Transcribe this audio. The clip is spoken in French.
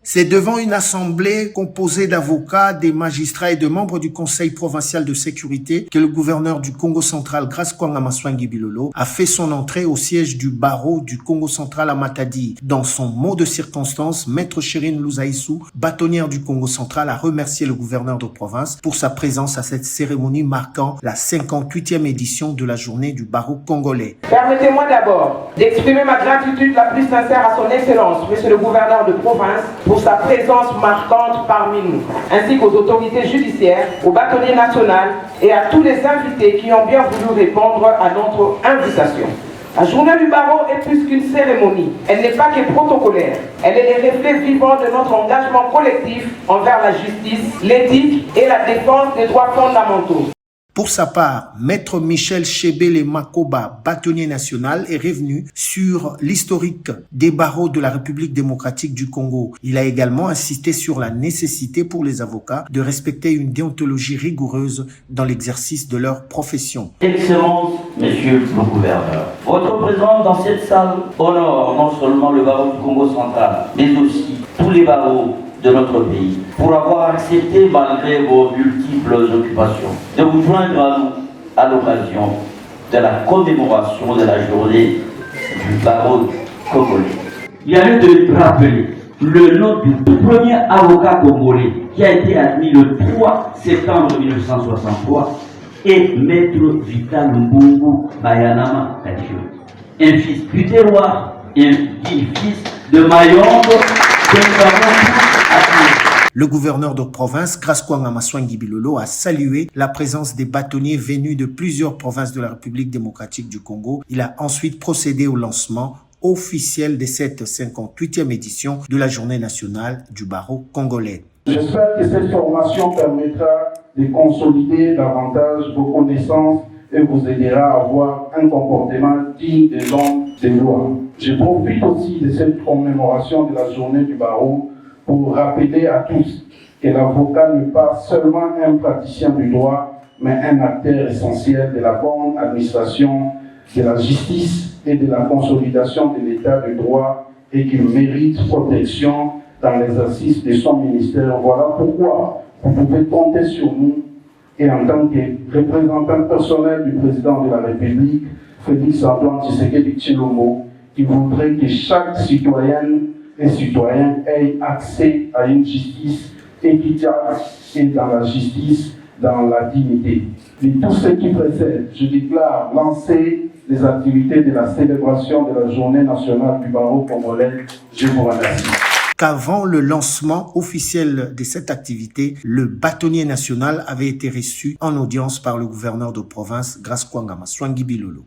C'est devant une assemblée composée d'avocats, des magistrats et de membres du Conseil provincial de sécurité que le gouverneur du Congo central, Grace Kwanga Maswangi Bilolo, a fait son entrée au siège du barreau du Congo central à Matadi. Dans son mot de circonstance, Maître Chérine Louzaïsou, bâtonnière du Congo central, a remercié le gouverneur de province pour sa présence à cette cérémonie marquant la 58e édition de la journée du barreau congolais. Permettez-moi d'abord d'exprimer ma gratitude la plus sincère à son Excellence, Monsieur le gouverneur de province, pour sa présence marquante parmi nous, ainsi qu'aux autorités judiciaires, au bâtonnier national et à tous les invités qui ont bien voulu répondre à notre invitation. La journée du barreau est plus qu'une cérémonie. Elle n'est pas que protocolaire. Elle est le reflet vivant de notre engagement collectif envers la justice, l'éthique et la défense des droits fondamentaux. Pour sa part, Maître Michel Chebele Makoba, bâtonnier national, est revenu sur l'historique des barreaux de la République démocratique du Congo. Il a également insisté sur la nécessité pour les avocats de respecter une déontologie rigoureuse dans l'exercice de leur profession. Excellence, Monsieur le gouverneur, votre présence dans cette salle honore non seulement le barreau du Congo central, mais aussi tous les barreaux de notre pays, pour avoir accepté, malgré vos multiples occupations, de vous joindre à nous à l'occasion de la commémoration de la journée du barreau congolais. Il y a lieu de rappeler le nom du tout premier avocat congolais qui a été admis le 3 septembre 1963 est Maître Vital Mbungu Bayanama Kachio, un fils du terroir et un fils de Mayombe, que nous avons. Le gouverneur de province, Grace Kwanga Maswangi Bilolo, a salué la présence des bâtonniers venus de plusieurs provinces de la République démocratique du Congo. Il a ensuite procédé au lancement officiel de cette 58e édition de la journée nationale du barreau congolais. J'espère que cette formation permettra de consolider davantage vos connaissances et vous aidera à avoir un comportement digne des normes des lois. Je profite aussi de cette commémoration de la journée du barreau pour rappeler à tous que l'avocat n'est pas seulement un praticien du droit, mais un acteur essentiel de la bonne administration de la justice et de la consolidation de l'état de droit et qu'il mérite protection dans l'exercice de son ministère. Voilà pourquoi vous pouvez compter sur nous et en tant que représentant personnel du président de la République, Félix Antoine Tshisekedi Tshilombo, qui voudrait que chaque citoyenne et citoyens aient accès à une justice équitable et dans la justice, dans la dignité. Et tout ce qui précède, je déclare lancer les activités de la célébration de la journée nationale du barreau congolais. Je vous remercie. Qu'avant le lancement officiel de cette activité, le bâtonnier national avait été reçu en audience par le gouverneur de province, Grace Kwanga Maswangi Bilolo.